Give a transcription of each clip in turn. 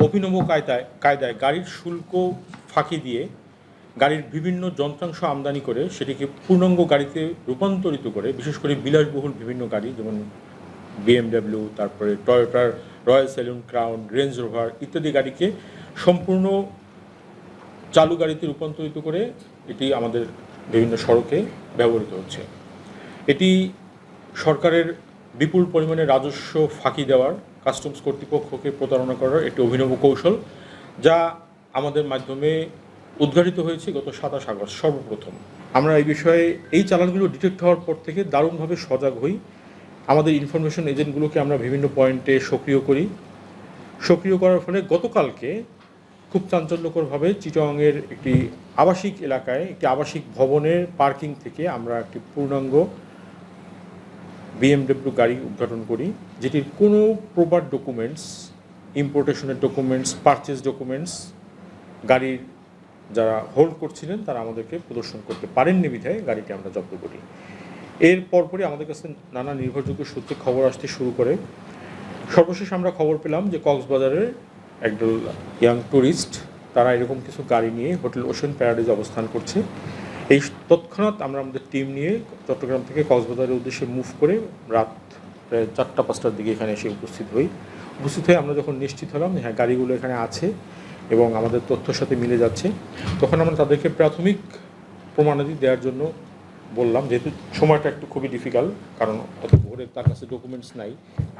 অভিনব কায়দায় গাড়ির শুল্ক ফাঁকি দিয়ে গাড়ির বিভিন্ন যন্ত্রাংশ আমদানি করে সেটিকে পূর্ণাঙ্গ গাড়িতে রূপান্তরিত করে, বিশেষ করে বিলাসবহুল বিভিন্ন গাড়ি যেমন BMW, তারপরে টয়োটার royal saloon, crown, range rover ইত্যাদি গাড়িকে সম্পূর্ণ চালু গাড়িতে রূপান্তরিত করে এটি আমাদের বিভিন্ন সড়কে ব্যবহৃত হচ্ছে। এটি সরকারের বিপুল পরিমাণে রাজস্ব ফাঁকি দেওয়ার, কাস্টমস কর্তৃপক্ষকে প্রতারণা করার একটি অভিনব কৌশল, যা আমাদের মাধ্যমে উদ্ঘাটিত হয়েছে গত 27 আগস্ট সর্বপ্রথম। আমরা এই বিষয়ে এই চালানগুলো ডিটেক্ট হওয়ার পর থেকে দারুণভাবে সজাগ হই। আমাদের ইনফরমেশন এজেন্টগুলোকে আমরা বিভিন্ন পয়েন্টে সক্রিয় করার ফলে গতকালকে খুব চাঞ্চল্যকরভাবে চিটাগাংয়ের একটি আবাসিক এলাকায়, একটি আবাসিক ভবনের পার্কিং থেকে আমরা একটি পূর্ণাঙ্গ BMW গাড়ি উদ্ঘাটন করি, যেটির কোনো প্রপার ডকুমেন্টস, ইম্পোর্টেশনের ডকুমেন্টস, পারচেজ ডকুমেন্টস গাড়ির যারা হোল্ড করছিলেন তারা আমাদেরকে প্রদর্শন করতে পারেননি বিধায় গাড়িটি আমরা জব্দ করি। এর পরপরই আমাদের কাছে নানা নির্ভরযোগ্য সূত্রে খবর আসতে শুরু করে। সর্বশেষ আমরা খবর পেলাম যে কক্সবাজারের একদল ইয়াং ট্যুরিস্ট তারা এরকম কিছু গাড়ি নিয়ে হোটেল ওশেন প্যারাডাইজ অবস্থান করছে। এই তৎক্ষণাৎ আমরা আমাদের টিম নিয়ে চট্টগ্রাম থেকে কক্সবাজারের উদ্দেশ্যে মুভ করে রাত প্রায় 4টা-5টার দিকে এখানে এসে উপস্থিত হয়ে আমরা যখন নিশ্চিত হলাম যে হ্যাঁ গাড়িগুলো এখানে আছে এবং আমাদের তথ্যের সাথে মিলে যাচ্ছে, তখন আমরা তাদেরকে প্রাথমিক প্রমাণাদি দেওয়ার জন্য বললাম, যেহেতু সময়টা একটু খুবই ডিফিকাল্ট, কারণ অত ভোরে তার কাছে ডকুমেন্টস নাই,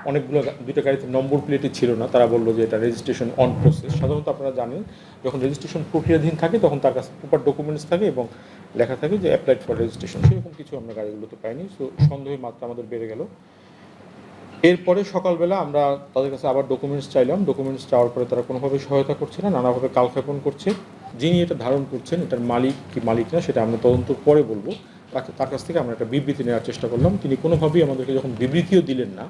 অনেকগুলো দুইটা গাড়িতে নম্বর প্লেটই ছিল না। তারা বললো যে এটা রেজিস্ট্রেশন অন প্রসেস। সাধারণত আপনারা জানেন যখন রেজিস্ট্রেশন প্রক্রিয়াধীন থাকে তখন তার কাছে প্রপার ডকুমেন্টস থাকে এবং লেখা থাকে যে অ্যাপ্লাইড ফর রেজিস্ট্রেশন। সেরকম কিছু আমরা গাড়িগুলোতে পাইনি। সো সন্দেহের মাত্রা আমাদের বেড়ে গেল। এরপরে সকালবেলা আমরা তাদের কাছে আবার ডকুমেন্টস চাইলাম। ডকুমেন্টস চাওয়ার পরে তারা কোনোভাবে সহায়তা করছে না, নানাভাবে কালক্ষেপণ করছে। যিনি এটা ধারণ করছেন এটার মালিক কি মালিক না সেটা আমরা তদন্ত পরে বলবো। তার কাছ থেকে আমরা একটা বিবৃতি নেওয়ার চেষ্টা করলাম। তিনি কোনোভাবেই আমাদেরকে যখন বিবৃতিও দিলেন না,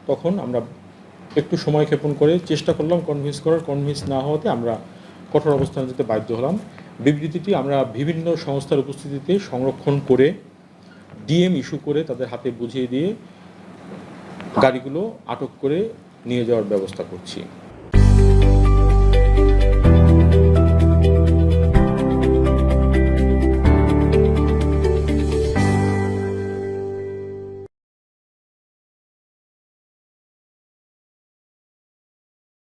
তখন আমরা একটু সময় ক্ষেপণ করে চেষ্টা করলাম কনভিন্স না হওয়াতে আমরা কঠোর অবস্থানে যেতে বাধ্য হলাম। বিবৃতিটি আমরা বিভিন্ন সংস্থার উপস্থিতিতে সংরক্ষণ করে DM ইস্যু করে তাদের হাতে বুঝিয়ে দিয়ে গাড়িগুলো আটক করে নিয়ে যাওয়ার ব্যবস্থা করছি।